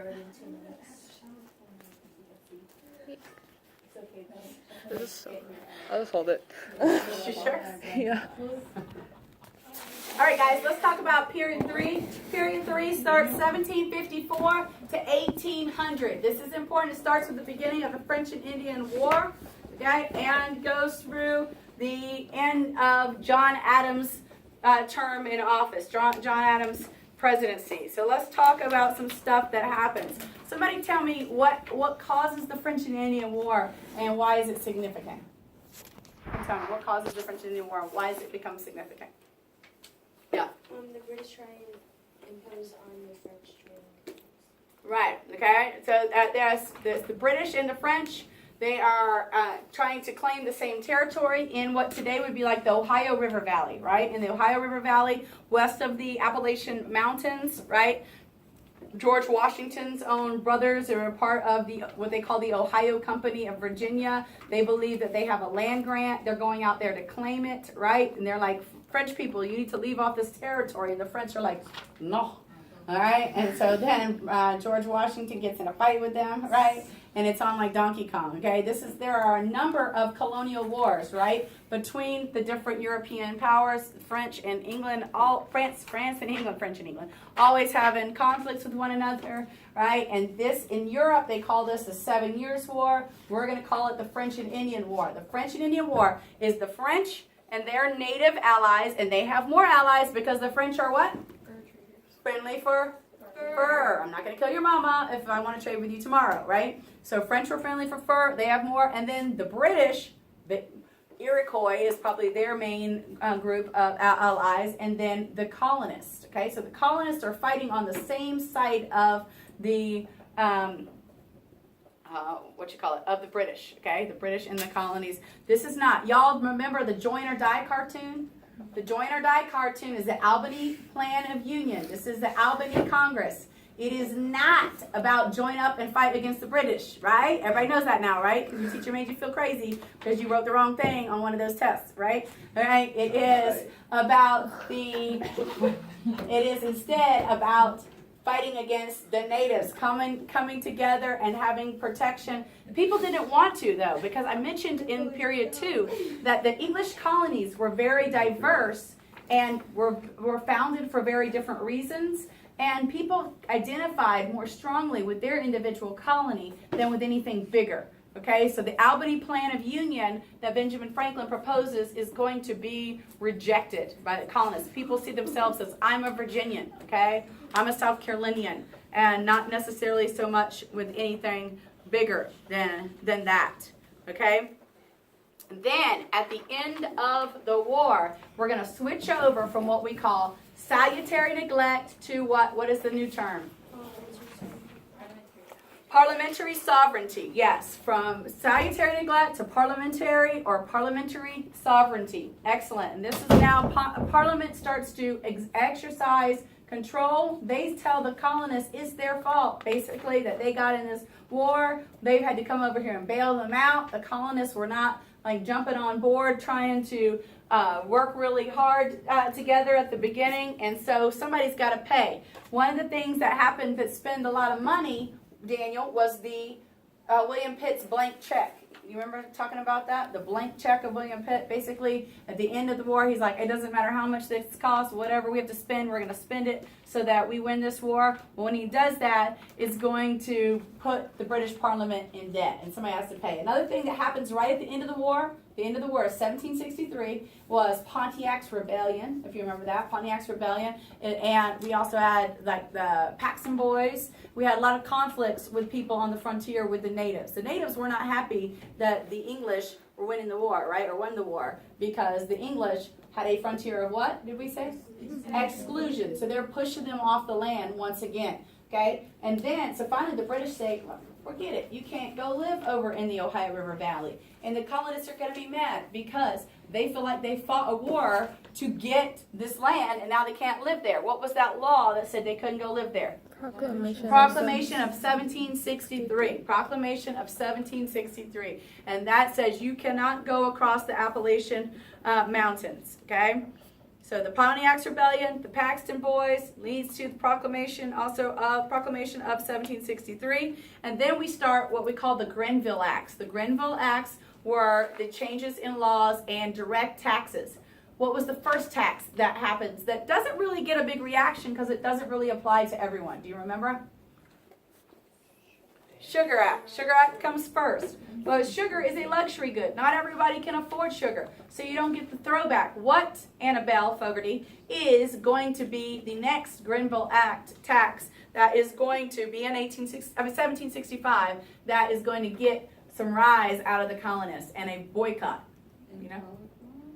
it in 2 minutes. It's okay though. I'll just hold it. You sure? Yeah. All right, guys, let's talk about period 3. Period 3 starts 1754 to 1800. This is important. It starts with the beginning of the French and Indian War, okay, and goes through the end of John Adams' term in office, John Adams' presidency. So let's talk about some stuff that happens. Somebody tell me what causes the French and Indian War and why is it significant? Tell me, what causes the French and Indian War and why does it become significant? Yeah. The British try and impose on the French trading. Right, okay. So there's the British and the French. They are trying to claim the same territory in what today would be like the Ohio River Valley, right? In the Ohio River Valley, west of the Appalachian Mountains, right? George Washington's own brothers are a part of the what they call the Ohio Company of Virginia. They believe that they have a land grant. They're going out there to claim it, right? And they're like, French people, you need to leave off this territory. And the French are like, no. All right? And so then George Washington gets in a fight with them, right? And it's on like Donkey Kong, okay? There are a number of colonial wars, right? Between the different European powers, French and England, France and England, French and England, always having conflicts with one another, right? And this, in Europe, they call this the 7 Years' War. We're going to call it the French and Indian War. The French and Indian War is the French and their native allies, and they have more allies because the French are what? Friendly for fur. I'm not going to kill your mama if I want to trade with you tomorrow, right? So French were friendly for fur. They have more. And then the British, the Iroquois is probably their main group of allies, and then the colonists, okay? So the colonists are fighting on the same side of the of the British, okay? The British and the colonies. This is not, y'all remember the Join or Die cartoon? The Join or Die cartoon is the Albany Plan of Union. This is the Albany Congress. It is not about join up and fight against the British, right? Everybody knows that now, right? Because your teacher made you feel crazy because you wrote the wrong thing on one of those tests, right? All right? It is instead about fighting against the natives, coming together and having protection. People didn't want to, though, because I mentioned in period 2 that the English colonies were very diverse and were founded for very different reasons. And people identified more strongly with their individual colony than with anything bigger. Okay, so the Albany Plan of Union that Benjamin Franklin proposes is going to be rejected by the colonists. People see themselves as, I'm a Virginian, okay? I'm a South Carolinian, and not necessarily so much with anything bigger than that, okay? Then, at the end of the war, we're going to switch over from what we call salutary neglect to what? What is the new term? Parliamentary sovereignty, yes. From salutary neglect to parliamentary or parliamentary sovereignty. Excellent. And this is now Parliament starts to exercise control. They tell the colonists it's their fault, basically, that they got in this war. They had to come over here and bail them out. The colonists were not like jumping on board, trying to work really hard together at the beginning. And so somebody's got to pay. One of the things that happened that spent a lot of money, Daniel, was the William Pitt's blank check. You remember talking about that? The blank check of William Pitt. Basically, at the end of the war, he's like, it doesn't matter how much this costs, whatever we have to spend, we're going to spend it so that we win this war. Well, when he does that, it's going to put the British Parliament in debt, and somebody has to pay. Another thing that happens right at the end of the war, 1763, was Pontiac's Rebellion, if you remember that, Pontiac's Rebellion. And we also had like the Paxton Boys. We had a lot of conflicts with people on the frontier with the natives. The natives were not happy that the English were winning the war, right, or won the war, because the English had a frontier of what, did we say? Exclusion. So they're pushing them off the land once again, okay? And then, so finally the British say, well, forget it. You can't go live over in the Ohio River Valley. And the colonists are going to be mad because they feel like they fought a war to get this land and now they can't live there. What was that law that said they couldn't go live there? Proclamation of 1763. Proclamation of 1763. And that says you cannot go across the Appalachian Mountains. Okay? So the Pontiac's Rebellion, the Paxton Boys, leads to the proclamation, proclamation of 1763. And then we start what we call the Grenville Acts. The Grenville Acts were the changes in laws and direct taxes. What was the first tax that happens that doesn't really get a big reaction because it doesn't really apply to everyone? Do you remember? Sugar Act. Sugar Act comes first. But sugar is a luxury good. Not everybody can afford sugar. So you don't get the throwback. What, Annabelle Fogarty, is going to be the next Grenville Act tax that is going to be in 1765 that is going to get some rise out of the colonists and a boycott? You know?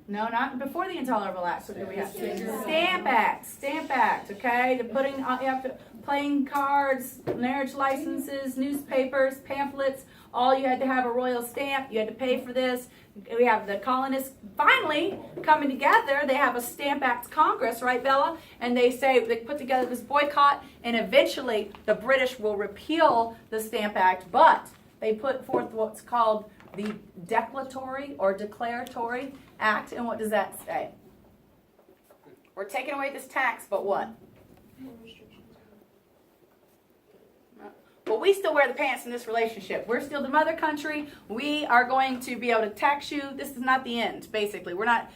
No, not before the Intolerable Act. So do we have Stamp Act. Stamp Act, okay? The putting you have to playing cards, marriage licenses, newspapers, pamphlets. All you had to have a royal stamp. You had to pay for this. We have the colonists finally coming together. They have a Stamp Act Congress, right, Bella? And they put together this boycott, and eventually the British will repeal the Stamp Act, but they put forth what's called the Declaratory or Declaratory Act. And what does that say? We're taking away this tax, but what? Well, we still wear the pants in this relationship. We're still the mother country. We are going to be able to tax you. This is not the end, basically. We're not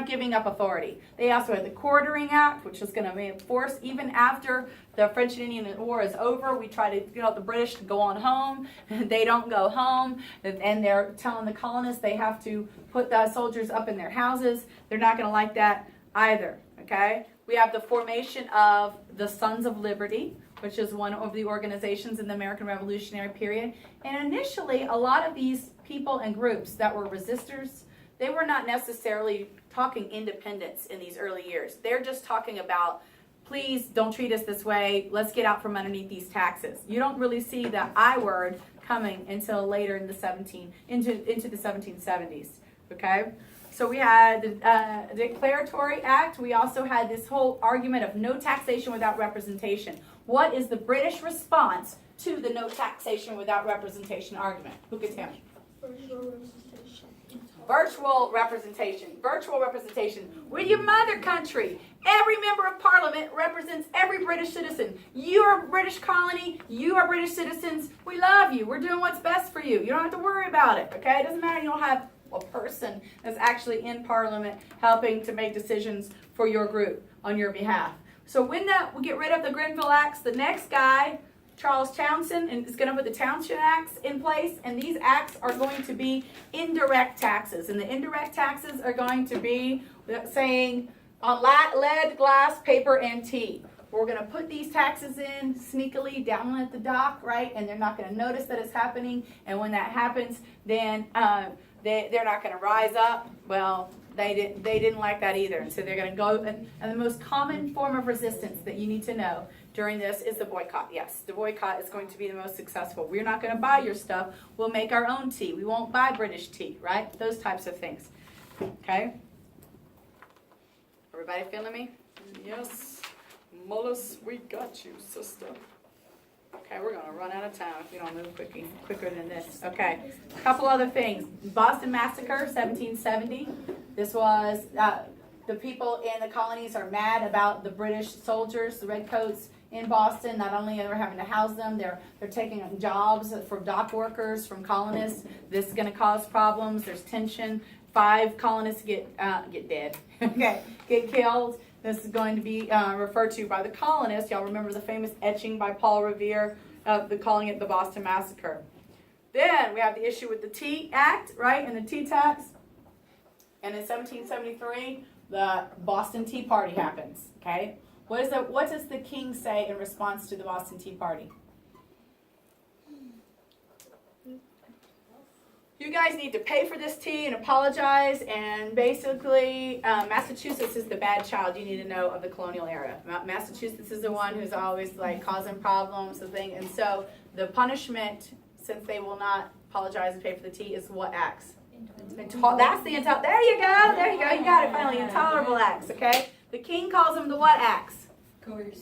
giving up authority. They also had the Quartering Act, which is going to be enforced even after the French and Indian War is over. We try to get the British to go on home. They don't go home. And they're telling the colonists they have to put the soldiers up in their houses. They're not going to like that either, okay? We have the formation of the Sons of Liberty, which is one of the organizations in the American Revolutionary period. And initially, a lot of these people and groups that were resistors, they were not necessarily talking independence in these early years. They're just talking about, please don't treat us this way. Let's get out from underneath these taxes. You don't really see the I word coming until later in the into the 1770s. Okay? So we had the Declaratory Act. We also had this whole argument of no taxation without representation. What is the British response to the no taxation without representation argument? Who can tell me? Virtual representation. Virtual representation. We're your mother country. Every member of Parliament represents every British citizen. You are a British colony. You are British citizens. We love you. We're doing what's best for you. You don't have to worry about it. Okay? It doesn't matter. You don't have a person that's actually in Parliament helping to make decisions for your group on your behalf. So when we get rid of the Grenville Acts, the next guy, Charles Townshend, is going to put the Townshend Acts in place, and these acts are going to be indirect taxes. And the indirect taxes are going to be saying on lead, glass, paper, and tea. We're going to put these taxes in sneakily down at the dock, right? And they're not going to notice that it's happening. And when that happens, then they're not going to rise up. Well, they didn't like that either. And so they're going to go, and the most common form of resistance that you need to know during this is the boycott. Yes, the boycott is going to be the most successful. We're not going to buy your stuff. We'll make our own tea. We won't buy British tea, right? Those types of things. Okay? Everybody feeling me? Yes. Mullis, we got you, sister. Okay, we're going to run out of time if we don't move quicker than this. Okay, a couple other things. Boston Massacre, 1770. This was, the people in the colonies are mad about the British soldiers, the redcoats in Boston. Not only are they having to house them, they're taking jobs from dock workers, from colonists. This is going to cause problems. There's tension. 5 colonists get dead. Okay, get killed. This is going to be referred to by the colonists. Y'all remember the famous etching by Paul Revere, calling it the Boston Massacre. Then we have the issue with the Tea Act, right, and the tea tax. And in 1773, the Boston Tea Party happens. Okay, what does the king say in response to the Boston Tea Party? You guys need to pay for this tea and apologize, and basically Massachusetts is the bad child you need to know of the colonial era. Massachusetts is the one who's always like causing problems and so the punishment, since they will not apologize and pay for the tea, is what acts? That's the intolerable. There you go, you got it finally. Intolerable acts, okay? The king calls them the what acts?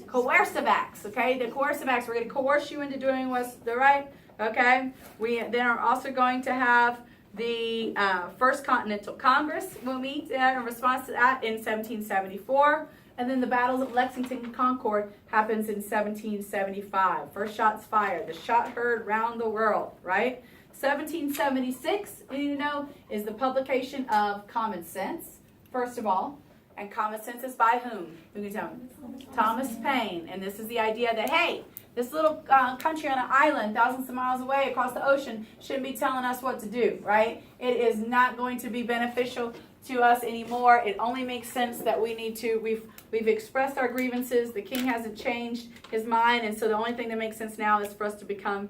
Coercive acts, okay? The coercive acts, we're going to coerce you into doing what's the right. Okay, we then are also going to have The First Continental Congress will meet in response to that in 1774. And then the battles of Lexington and Concord happens in 1775. First shots fired, the shot heard round the world, right? 1776, you need to know, is the publication of Common Sense, first of all. And Common Sense is by whom? Who can tell me? Thomas Paine. And this is the idea that, hey, this little country on an island thousands of miles away across the ocean shouldn't be telling us what to do, right? It is not going to be beneficial to us anymore. It only makes sense that we need to, we've expressed our grievances. The king hasn't changed his mind, and so the only thing that makes sense now is for us to become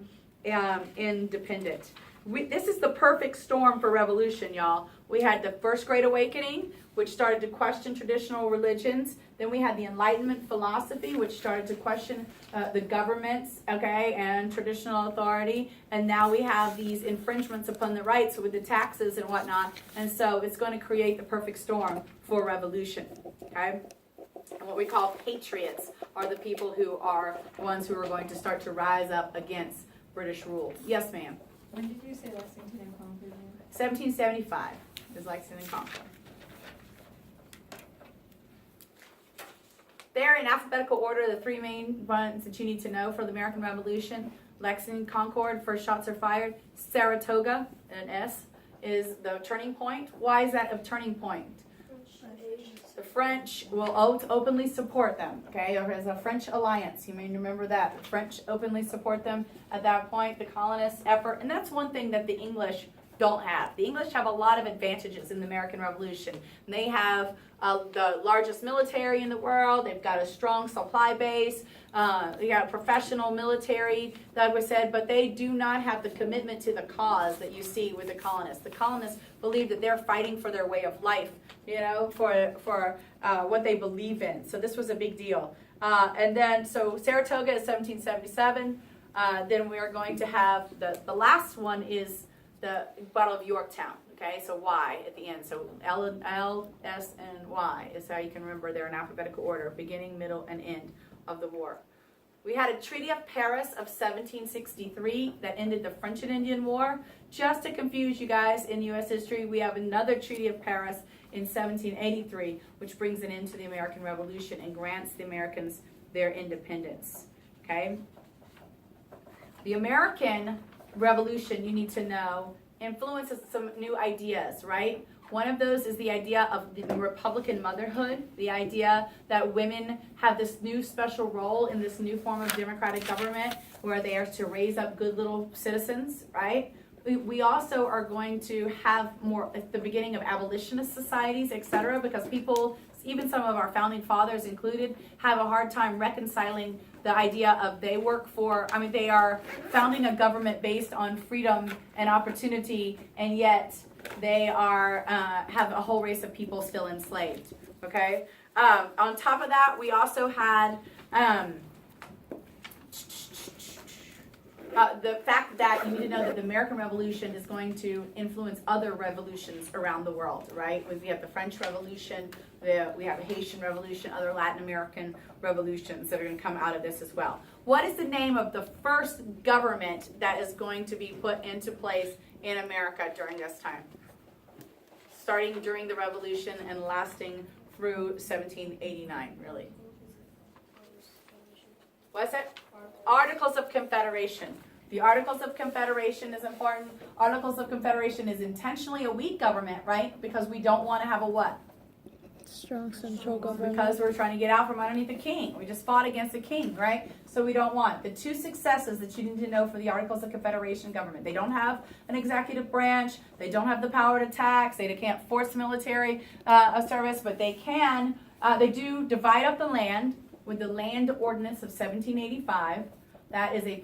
independent. This is the perfect storm for revolution, y'all. We had the First Great Awakening, which started to question traditional religions. Then we had the Enlightenment philosophy, which started to question the governments, okay, and traditional authority. And now we have these infringements upon the rights with the taxes and whatnot. And so it's going to create the perfect storm for revolution, okay? And what we call patriots are the people who are the ones who are going to start to rise up against British rule. Yes, ma'am? When did you say Lexington and Concord? 1775 is Lexington and Concord. There, in alphabetical order, the three main ones that you need to know for the American Revolution: Lexington, Concord, first shots are fired. Saratoga, an S, is the turning point. Why is that a turning point? The French will openly support them, okay? There is a French alliance. You may remember that. The French openly support them at that point, the colonists' effort. And that's one thing that the English don't have. The English have a lot of advantages in the American Revolution. And they have the largest military in the world. They've got a strong supply base. They got professional military, like we said, but they do not have the commitment to the cause that you see with the colonists. The colonists believe that they're fighting for their way of life, you know, for what they believe in. So this was a big deal. And then, so Saratoga is 1777. Then we are going to have the last one is the Battle of Yorktown. Okay, so Y at the end. So L, S, and Y is how you can remember they're in alphabetical order, beginning, middle, and end of the war. We had a Treaty of Paris of 1763 that ended the French and Indian War. Just to confuse you guys in U.S. history, we have another Treaty of Paris in 1783, which brings an end to the American Revolution and grants the Americans their independence. Okay? The American Revolution, you need to know, influences some new ideas, right? One of those is the idea of the Republican motherhood, the idea that women have this new special role in this new form of democratic government where they are to raise up good little citizens, right? We also are going to have more at the beginning of abolitionist societies, etc., because people, even some of our founding fathers included, have a hard time reconciling the idea of they are founding a government based on freedom and opportunity, and yet they are have a whole race of people still enslaved. Okay. On top of that, we also had the fact that you need to know that the American Revolution is going to influence other revolutions around the world, right? We have the French Revolution, we have the Haitian Revolution, other Latin American revolutions that are going to come out of this as well. What is the name of the first government that is going to be put into place in America during this time? Starting during the Revolution and lasting through 1789, really. What's it? Articles of Confederation. The Articles of Confederation is important. Articles of Confederation is intentionally a weak government, right? Because we don't want to have a what? Strong central government. Because we're trying to get out from underneath the king. We just fought against the king, right? So we don't want. The two successes that you need to know for the Articles of Confederation government: they don't have an executive branch, they don't have the power to tax, they can't force military service, but they can, they do divide up the land with the Land Ordinance of 1785. That is a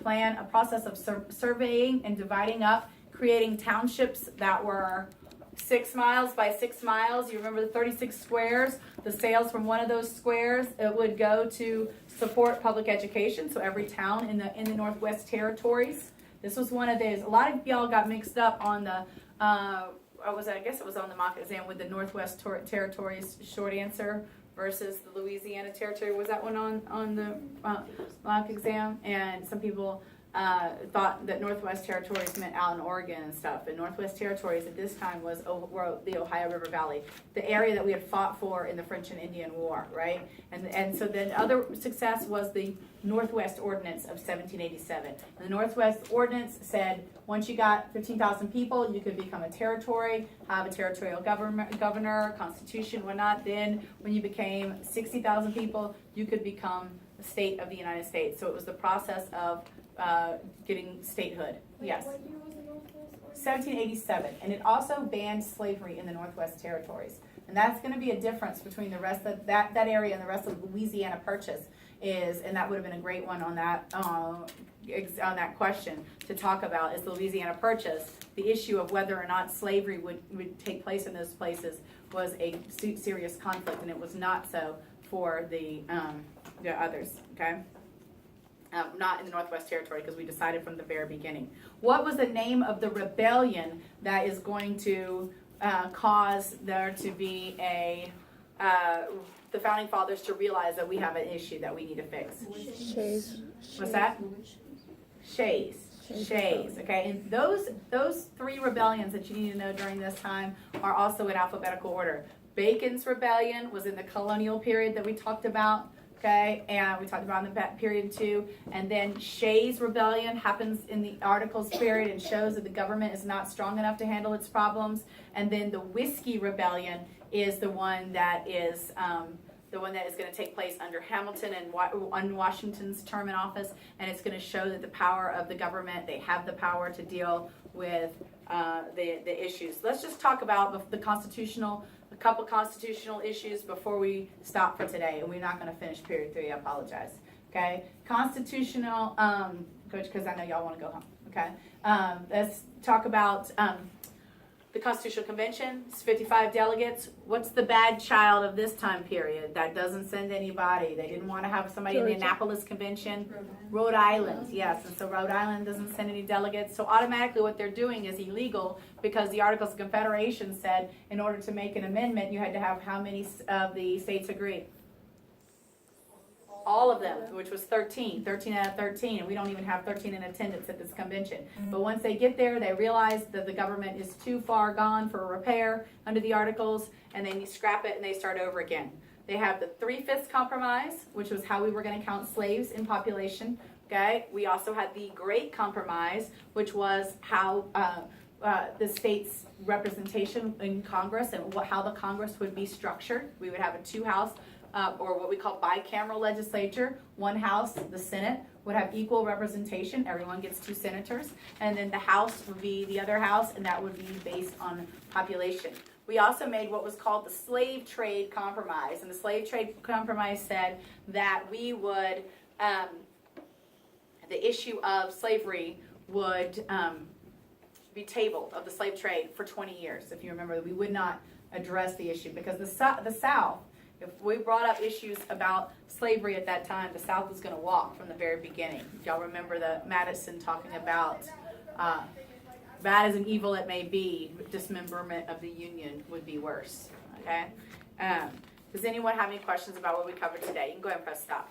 process of surveying and dividing up, creating townships that were 6 miles by 6 miles. You remember the 36 squares? The sales from one of those squares, it would go to support public education. So every town in the Northwest Territories. This was one of those. A lot of y'all got mixed up on the, I guess it was on the mock exam with the Northwest Territories short answer versus the Louisiana Territory. Was that one on the mock exam? And some people thought that Northwest Territories meant out in Oregon and stuff. And Northwest Territories at this time was the Ohio River Valley, the area that we had fought for in the French and Indian War, right? And so then other success was the Northwest Ordinance of 1787. And the Northwest Ordinance said once you got 15,000 people, you could become a territory, have a territorial governor, constitution, whatnot. Then when you became 60,000 people, you could become the state of the United States. So it was the process of getting statehood. Wait, Yes. what year was the Northwest Ordinance? 1787, and it also banned slavery in the Northwest Territories. And that's going to be a difference between the rest of that area and the rest of Louisiana Purchase is, and that would have been a great one on that question to talk about, is the Louisiana Purchase. The issue of whether or not slavery would take place in those places was a serious conflict, and it was not so for the others, okay? Not in the Northwest Territory, because we decided from the very beginning. What was the name of the rebellion that is going to cause there to be the Founding Fathers to realize that we have an issue that we need to fix? Shays. What's that? Shays. Shays, okay? And those three rebellions that you need to know during this time are also in alphabetical order. Bacon's rebellion was in the colonial period that we talked about. Okay, and we talked about in the period too. And then Shays' rebellion happens in the Articles period and shows that the government is not strong enough to handle its problems. And then the Whiskey rebellion is the one that is going to take place under Hamilton and Washington's term in office. And it's going to show that the power of the government, they have the power to deal with the issues. Let's just talk about a couple constitutional issues before we stop for today, and we're not going to finish period 3. I apologize. Okay, constitutional, coach, because I know y'all want to go home. Okay, let's talk about the Constitutional Convention. It's 55 delegates. What's the bad child of this time period that doesn't send anybody? They didn't want to have somebody in the Annapolis Convention. Rhode Island, yes, and so Rhode Island doesn't send any delegates. So automatically what they're doing is illegal, because the Articles of Confederation said in order to make an amendment you had to have how many of the states agree? All of them, which was 13 out of 13, and we don't even have 13 in attendance at this convention. But once they get there, they realize that the government is too far gone for repair under the Articles, and they scrap it and they start over again. They have the 3/5 compromise, which was how we were going to count slaves in population. Okay, we also had the Great Compromise, which was how the state's representation in Congress and how the Congress would be structured. We would have a 2-house. Or what we call bicameral legislature. 1 house, the Senate, would have equal representation. Everyone gets 2 senators. And then the House would be the other house, and that would be based on population. We also made what was called the Slave Trade Compromise. And the Slave Trade Compromise said that we would, the issue of slavery would be tabled, of the slave trade, for 20 years. If you remember, we would not address the issue, because the South, if we brought up issues about slavery at that time, the South was going to walk from the very beginning. Y'all remember the Madison talking about bad as an evil it may be, dismemberment of the Union would be worse. Okay. Does anyone have any questions about what we covered today? You can go ahead and press stop.